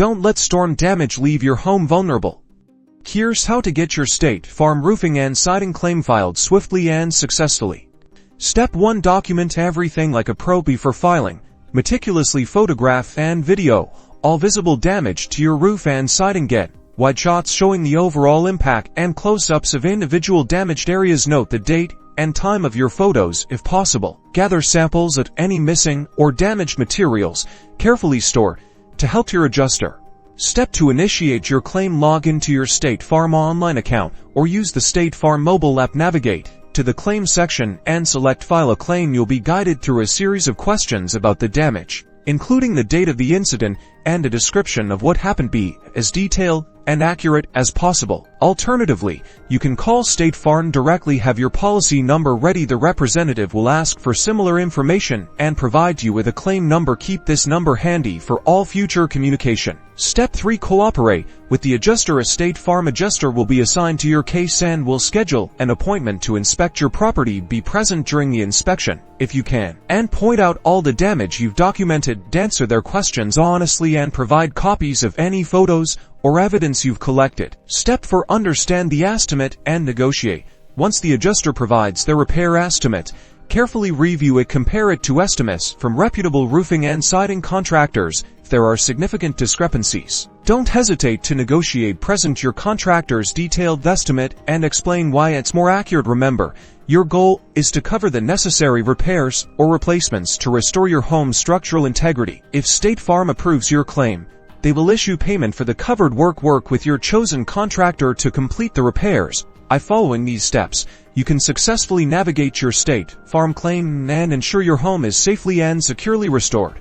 Don't let storm damage leave your home vulnerable. Here's how to get your State Farm roofing and siding claim filed swiftly and successfully. Step 1. Document everything like a pro before filing. Meticulously photograph and video all visible damage to your roof and siding. Get wide shots showing the overall impact and close-ups of individual damaged areas. Note the date and time of your photos if possible. Gather samples of any missing or damaged materials. Carefully store to help your adjuster. Step 2. Initiate your claim. Log into your State Farm online account or use the State Farm mobile app. Navigate to the claim section and select File a Claim. You'll be guided through a series of questions about the damage, including the date of the incident and a description of what happened. Be as detailed and accurate as possible. Alternatively, you can call State Farm directly. Have your policy number ready. The representative will ask for similar information and provide you with a claim number. Keep this number handy for all future communication. Step 3. Cooperate with the adjuster. A State Farm adjuster will be assigned to your case and will schedule an appointment to inspect your property. Be present during the inspection, if you can, and point out all the damage you've documented. Answer their questions honestly and provide copies of any photos or evidence you've collected. Step 4. Understand the estimate and negotiate. Once the adjuster provides their repair estimate, carefully review it. Compare it to estimates from reputable roofing and siding contractors. If there are significant discrepancies, don't hesitate to negotiate. Present your contractor's detailed estimate and explain why it's more accurate. Remember, your goal is to cover the necessary repairs or replacements to restore your home's structural integrity. If State Farm approves your claim, they will issue payment for the covered work. Work with your chosen contractor to complete the repairs. By following these steps, you can successfully navigate your State Farm claim and ensure your home is safely and securely restored.